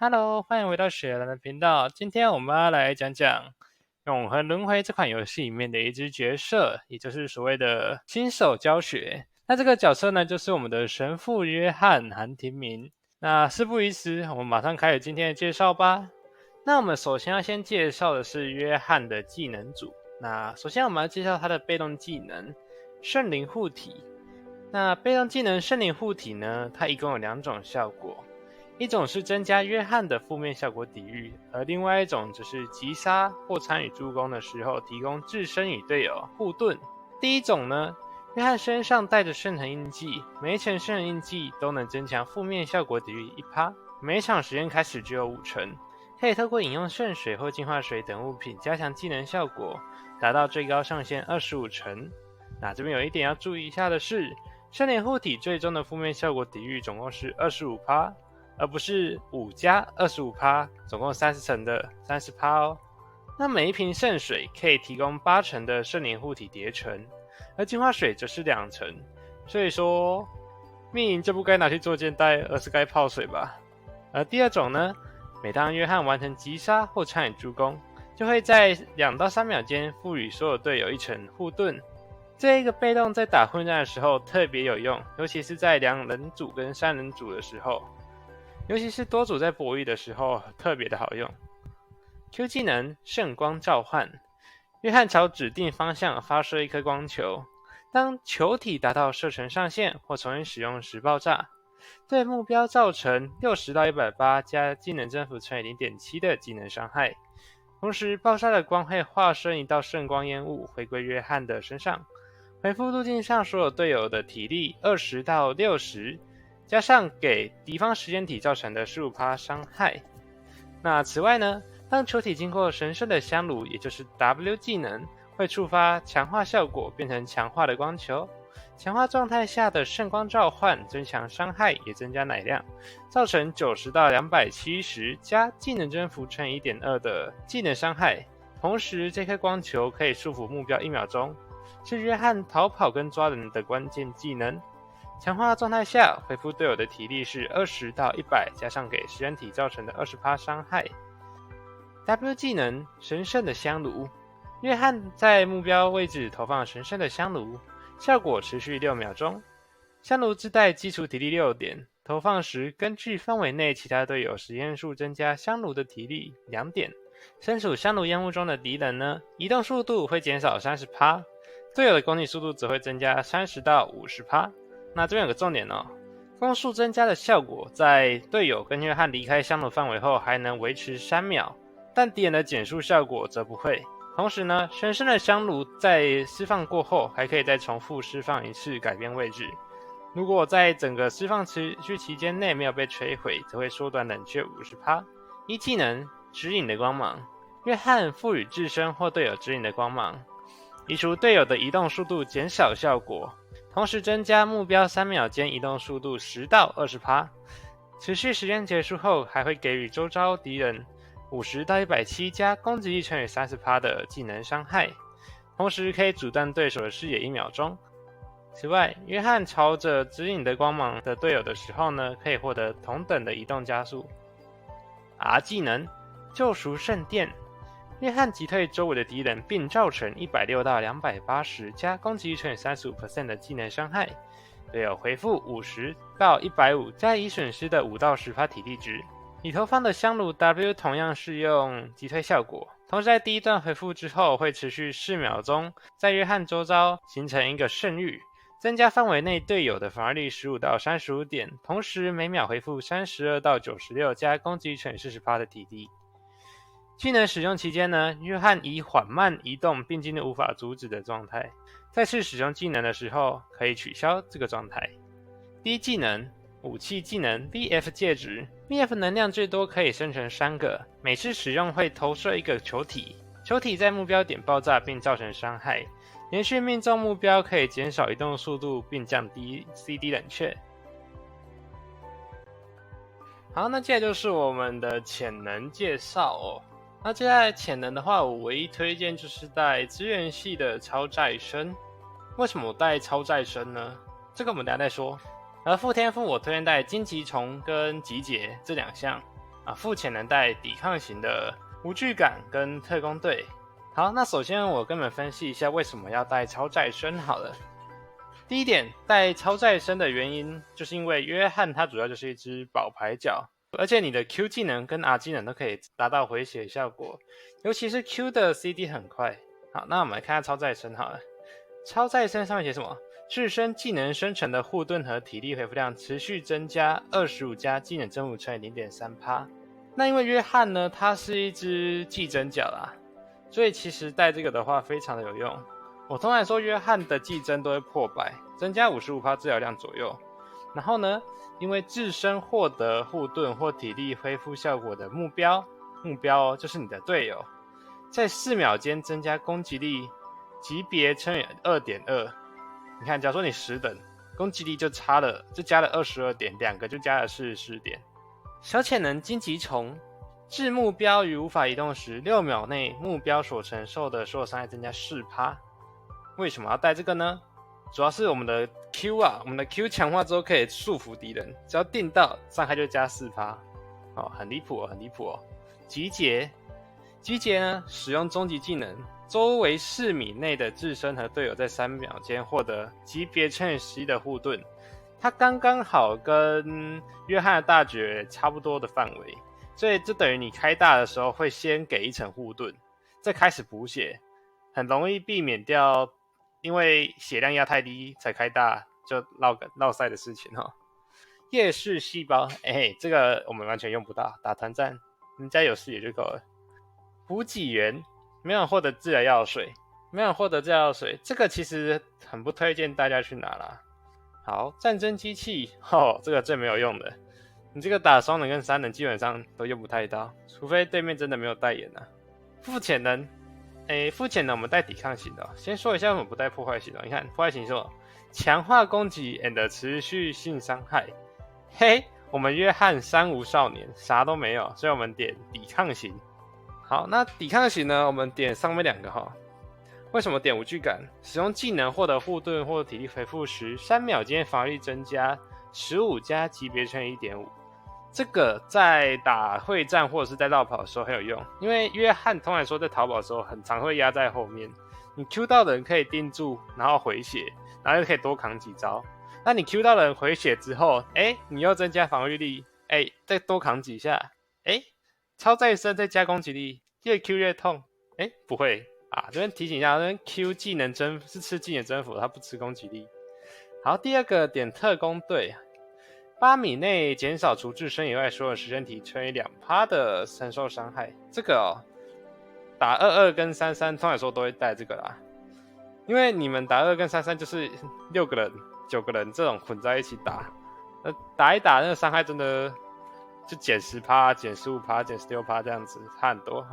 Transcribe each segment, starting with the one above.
Hello，欢迎回到雪兰的频道。今天我们要来讲讲《永恒轮回》这款游戏里面的一只角色，也就是所谓的新手教学。那这个角色呢，就是我们的神父约翰·韩廷明。那事不宜迟，我们马上开始今天的介绍吧。那我们首先要先介绍的是约翰的技能组。那首先我们要介绍他的被动技能圣灵护体。那被动技能圣灵护体呢，它一共有两种效果。一种是增加约翰的负面效果抵御，而另外一种则是击杀或参与助攻的时候提供自身与队友护盾。第一种呢，约翰身上带着圣thần印记，每一层圣thần印记都能增强负面效果抵御1%，每一场时间开始只有5成，可以透过饮用圣水或净化水等物品加强技能效果，达到最高上限25成。那这边有一点要注意一下的是，圣灵护体最终的负面效果抵御总共是25%。而不是5加25%，总共30成的30%哦。那每一瓶圣水可以提供8成的圣灵护体叠层，而净化水则是2成。所以说，命营就不该拿去做箭袋，而是该泡水吧。而第二种呢，每当约翰完成击杀或参与助攻，就会在2到3秒间赋予所有队友1层护盾。这一个被动在打混战的时候特别有用，尤其是在2人组跟3人组的时候。尤其是多组在博弈的时候特别的好用。Q 技能圣光召唤，约翰朝指定方向发射一颗光球，当球体达到射程上限或重新使用时爆炸，对目标造成60到180加技能增幅乘以 0.7 的技能伤害。同时爆炸的光会化身一道圣光烟雾回归约翰的身上，回复路径上所有队友的体力20到60，加上给敌方时间体造成的15%伤害。那此外呢，当球体经过神圣的香炉，也就是 W 技能，会触发强化效果，变成强化的光球。强化状态下的圣光召唤增强伤害，也增加奶量，造成90到270加技能增幅乘以 1.2 的技能伤害。同时，这颗光球可以束缚目标1秒钟，是约翰逃跑跟抓人的关键技能。强化状态下，恢复队友的体力是20到100，加上给实验体造成的20%伤害。W 技能神圣的香炉，约翰在目标位置投放神圣的香炉，效果持续6秒钟。香炉自带基础体力6点，投放时根据范围内其他队友实验数增加香炉的体力2点。身处香炉烟雾中的敌人呢，移动速度会减少30%，队友的攻击速度则会增加30到50%。那这边有个重点哦，攻速增加的效果在队友跟约翰离开香炉范围后还能维持3秒，但敌人的减速效果则不会。同时呢，神圣的香炉在释放过后还可以再重复释放一次，改变位置。如果在整个释放持续期间内没有被摧毁，则会缩短冷却50%。一技能指引的光芒，约翰赋予自身或队友指引的光芒，移除队友的移动速度减少效果，同时增加目标3秒间移动速度10到20%，持续时间结束后还会给予周遭敌人50到170加攻击力乘以30%的技能伤害，同时可以阻断对手的视野1秒钟。此外，约翰朝着指引的光芒的队友的时候呢，可以获得同等的移动加速。R 技能救赎圣殿，约翰击退周围的敌人，并造成160到280加攻击力乘以 35% 的技能伤害，队友回复50到150加已损失的5到10%体力值。已投放的香炉 W 同样适用击退效果，同时在第一段回复之后会持续4秒钟，在约翰周遭形成一个圣域，增加范围内队友的防御力15到35点，同时每秒回复32到96加攻击乘以40%的体力。技能使用期间呢，约翰以缓慢移动并进入无法阻止的状态，再次使用技能的时候可以取消这个状态。第一技能武器技能 BF 介质， BF 能量最多可以生成3个，每次使用会投射一个球体，球体在目标点爆炸并造成伤害，连续命中目标可以减少移动速度并降低 CD 冷却。好，那接下来就是我们的潜能介绍哦。那接下来潜能的话，我唯一推荐就是带资源系的超再生。为什么我带超再生呢？这个我们等一下再说。而副天赋我推荐带荆棘虫跟集结这2项。副潜能带抵抗型的无惧感跟特工队。好，那首先我跟你们分析一下为什么要带超再生好了。第一点，带超再生的原因就是因为约翰他主要就是一只保牌角，而且你的 Q 技能跟 R 技能都可以达到回血效果，尤其是 Q 的 CD 很快。好，那我们来看下超再生好了。超再生上面写什么？自身技能生成的护盾和体力回复量持续增加25加技能增幅乘以 0.3%。那因为约翰呢，他是一只技增角啦，所以其实带这个的话非常的有用。我通常说约翰的技增都会破100，增加 55% 治疗量左右。然后呢，因为自身获得护盾或体力恢复效果的目标就是你的队友，在4秒间增加攻击力级别乘以 2.2。你看，假如说你10等，攻击力就加了22点，2个就加了44点。小潜能荆棘虫，置目标于无法移动时，6秒内目标所承受的所有伤害增加 4%。为什么要带这个呢？主要是我们的 Q 我们的 Q 强化之后可以束缚敌人，只要定到伤害就加 4%。很离谱哦。集结呢，使用终极技能，周围4米内的自身和队友在3秒间获得级别乘以11的护盾，它刚刚好跟约翰的大绝差不多的范围，所以这等于你开大的时候会先给一层护盾，再开始补血，很容易避免掉因为血量压太低才开大就落赛的事情哈。夜视细胞，这个我们完全用不到，打团战人家有视野就够了。补给员，没有获得治疗药水，这个其实很不推荐大家去拿啦。好，战争机器，这个最没有用的，你这个打双能跟3能基本上都用不太到，除非对面真的没有代言啊。副潜能，我们带抵抗型的先说一下我们不带破坏型的。你看破坏型是什么？强化攻击 and 持续性伤害。我们约翰3无少年，啥都没有，所以我们点抵抗型。好，那抵抗型呢，我们点上面2个为什么点无惧感？使用技能获得护盾或体力回复时，3秒间防御力增加15加级别乘以 1.5。这个在打会战或者是在绕跑的时候很有用，因为约翰通常说在逃跑的时候很常会压在后面，你 Q 到的人可以定住，然后回血，然后就可以多扛几招。那你 Q 到的人回血之后，你又增加防御力，再多扛几下，超再生再加攻击力，越 Q 越痛。不会这边提醒一下，这边 Q 技能是吃技能征服，它不吃攻击力。好，第二个点特工队，8米内减少除自身以外所有实身体乘以 2% 的承受伤害。这个打22跟33通常说都会带这个啦，因为你们打2跟33就是6个人、9个人这种混在一起打，打一打那个伤害真的就减10%、减15%、减16%这样子，差很多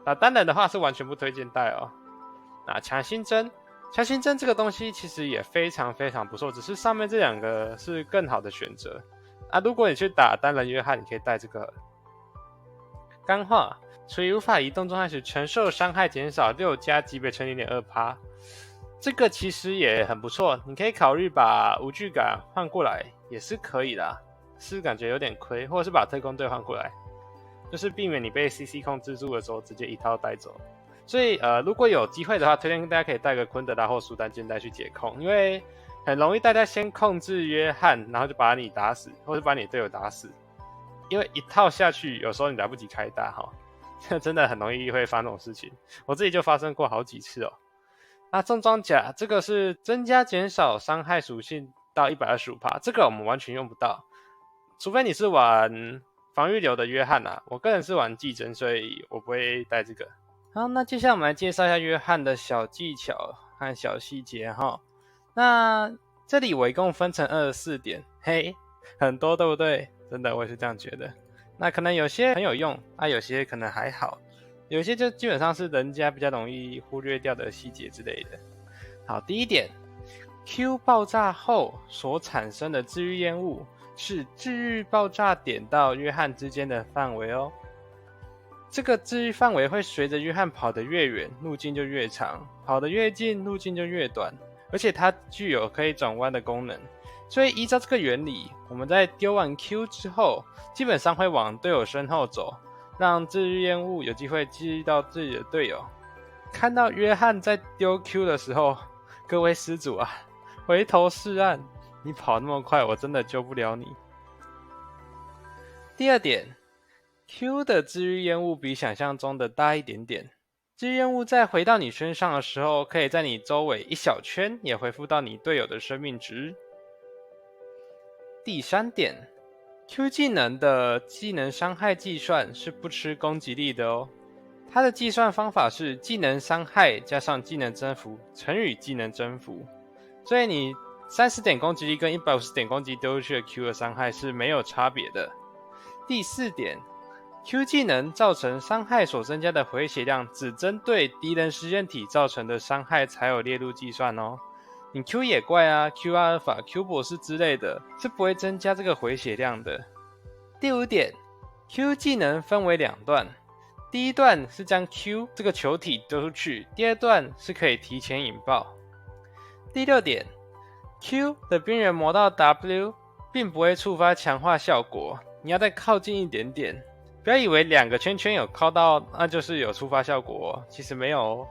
那单人的话是完全不推荐带哦。那强心针这个东西其实也非常非常不错，只是上面这2个是更好的选择如果你去打单人约翰，你可以带这个。干化，处于无法移动状态时承受伤害减少6加级别乘 0.2%， 这个其实也很不错，你可以考虑把无惧感换过来也是可以的，是感觉有点亏，或者是把特工队换过来，就是避免你被 CC 控制住的时候直接一套带走。所以如果有机会的话，推荐大家可以带个昆德拉或苏丹肩带去解控，因为很容易大家先控制约翰，然后就把你打死，或是把你队友打死，因为一套下去有时候你来不及开大真的很容易会发生这种事情，我自己就发生过好几次那重装甲这个是增加减少伤害属性到 125%， 这个我们完全用不到，除非你是玩防御流的约翰我个人是玩技增，所以我不会带这个。好，那接下来我们来介绍一下约翰的小技巧和小细节那这里我一共分成24点，很多对不对？真的我也是这样觉得。那可能有些很有用有些可能还好，有些就基本上是人家比较容易忽略掉的细节之类的。好，第一点 Q 爆炸后所产生的治愈烟雾是治愈爆炸点到约翰之间的范围这个治愈范围会随着约翰跑得越远，路径就越长，跑得越近，路径就越短，而且它具有可以转弯的功能。所以依照这个原理，我们在丢完 Q 之后，基本上会往队友身后走，让治愈烟雾有机会击到自己的队友。看到约翰在丢 Q 的时候，各位施主啊，回头是岸，你跑那么快，我真的救不了你。第二点， Q 的治愈烟雾比想象中的大一点点。治愈烟雾在回到你身上的时候，可以在你周围一小圈也恢复到你队友的生命值。第三点， Q 技能的技能伤害计算是不吃攻击力的哦。它的计算方法是技能伤害加上技能增幅乘以技能增幅，所以你30点攻击力跟150点攻击丢出去的 Q 的伤害是没有差别的。第四点， Q 技能造成伤害所增加的回血量只针对敌人实验体造成的伤害才有列入计算哦。你 Q 野怪啊、Q 阿尔法、Q 博士之类的是不会增加这个回血量的。第五点， Q 技能分为2段，第一段是将 Q 这个球体丢出去，第二段是可以提前引爆。第六点， Q 的边缘磨到 W 并不会触发强化效果，你要再靠近一点点，不要以为2个圈圈有靠到那就是有触发效果哦，其实没有哦。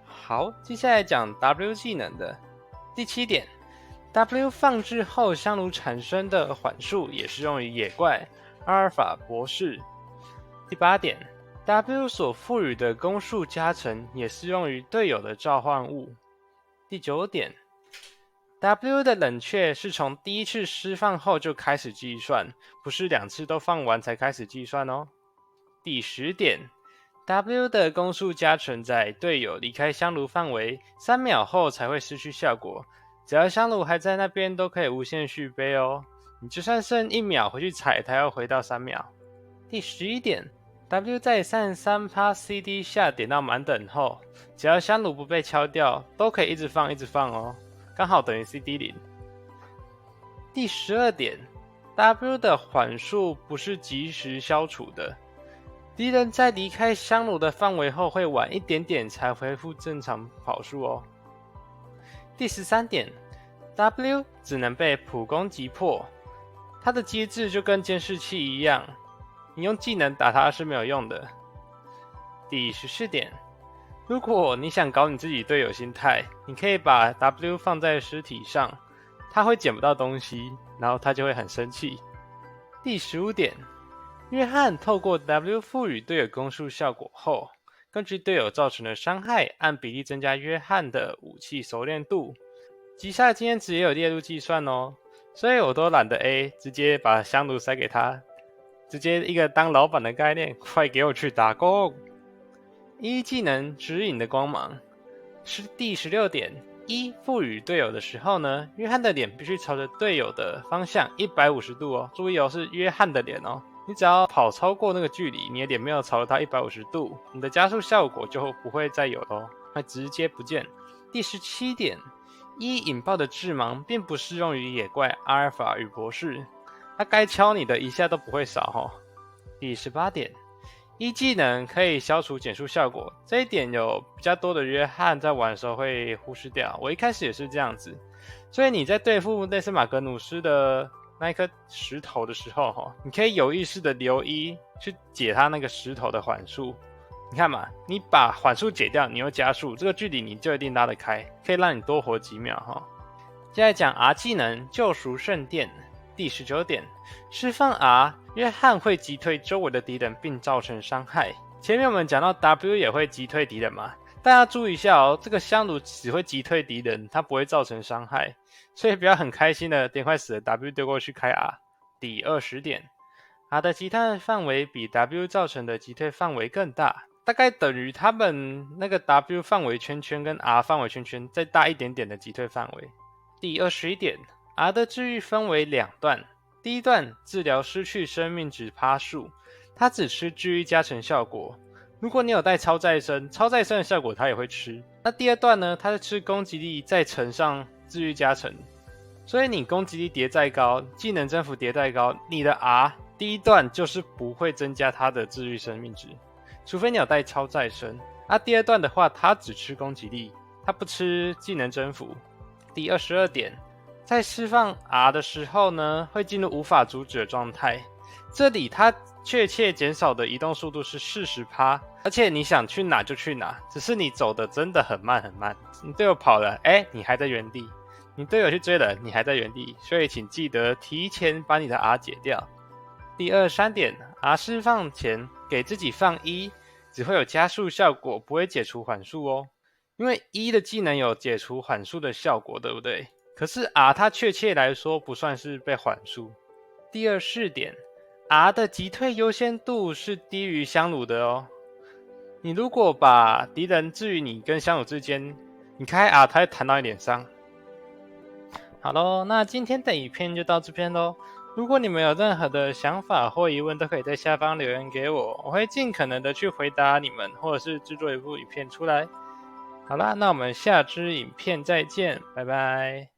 好，接下来讲 W 技能的。第7点， W 放置后香炉产生的缓速也适用于野怪、阿尔法、博士。第8点， W 所赋予的攻速加成也适用于队友的召唤物。第9点， W 的冷却是从第一次释放后就开始计算，不是2次都放完才开始计算哦。第10点， W 的攻速加成在队友离开香炉范围3秒后才会失去效果，只要香炉还在那边都可以无限续杯哦，你就算剩1秒回去踩，它要回到3秒。第11点， W 在 33% CD 下点到满等后，只要香炉不被敲掉，都可以一直放一直放哦，刚好等于 CD 0。第12点， W 的缓速不是及时消除的，敌人在离开香炉的范围后会晚一点点才恢复正常跑速哦。第13点， W 只能被普攻击破，它的机制就跟监视器一样，你用技能打它是没有用的。第14点，如果你想搞你自己队友心态，你可以把 W 放在尸体上，他会捡不到东西，然后他就会很生气。第15点，约翰透过 W 赋予队友攻速效果后，根据队友造成的伤害，按比例增加约翰的武器熟练度。击杀的经验值也有列入计算哦，所以我都懒得 A， 直接把香炉塞给他，直接一个当老板的概念，快给我去打工。一技能指引的光芒是第16点，赋予队友的时候呢，约翰的脸必须朝着队友的方向150度哦，注意哦，是约翰的脸哦。你只要跑超过那个距离，你的脸没有朝着他150度，你的加速效果就不会再有了哦，会直接不见。第17点，引爆的致盲并不适用于野怪、阿尔法与博士，他该敲你的一下都不会少哦。第18点，技能可以消除减速效果，这一点有比较多的约翰在玩的时候会忽视掉，我一开始也是这样子，所以你在对付类似马格努斯的那一颗石头的时候，你可以有意识的留一去解它那个石头的缓速。你看嘛，你把缓速解掉，你又加速，这个距离你就一定拉得开，可以让你多活几秒哈。接下来讲 R 技能救赎圣殿。第19点，释放 R， 约翰会击退周围的敌人并造成伤害。前面我们讲到 W 也会击退敌人嘛，大家注意一下哦，这个香炉只会击退敌人，它不会造成伤害，所以不要很开心的点快死了 W 丢过去开 R。第20点， R 的击退范围比 W 造成的击退范围更大，大概等于他们那个 W 范围圈圈跟 R 范围圈圈再大一点点的击退范围。第21点， R 的治愈分为2段，第一段治疗失去生命值%数，它只吃治愈加成效果，如果你有带超再生，超再生的效果它也会吃。那第二段呢，它是吃攻击力再乘上治愈加成，所以你攻击力叠再高，技能增幅叠再高，你的 R 第一段就是不会增加它的治愈生命值，除非你有带超再生。第二段的话，它只吃攻击力，它不吃技能增幅。第22点，在释放 R 的时候呢，会进入无法阻止的状态。这里它确切减少的移动速度是40%，而且你想去哪就去哪，只是你走的真的很慢很慢。你队友跑了，你还在原地；你队友去追了，你还在原地。所以请记得提前把你的 R 解掉。第3点 ，R 释放前给自己放1，只会有加速效果，不会解除缓速哦。因为1的技能有解除缓速的效果，对不对？可是 R 它确切来说不算是被缓速。第4点 ，R 的击退优先度是低于香炉的哦。你如果把敌人置于你跟香炉之间，你开 R 它会弹到你脸上。好咯，那今天的影片就到这边咯。如果你们有任何的想法或疑问，都可以在下方留言给我，我会尽可能的去回答你们，或者是制作一部影片出来。好啦，那我们下支影片再见，拜拜。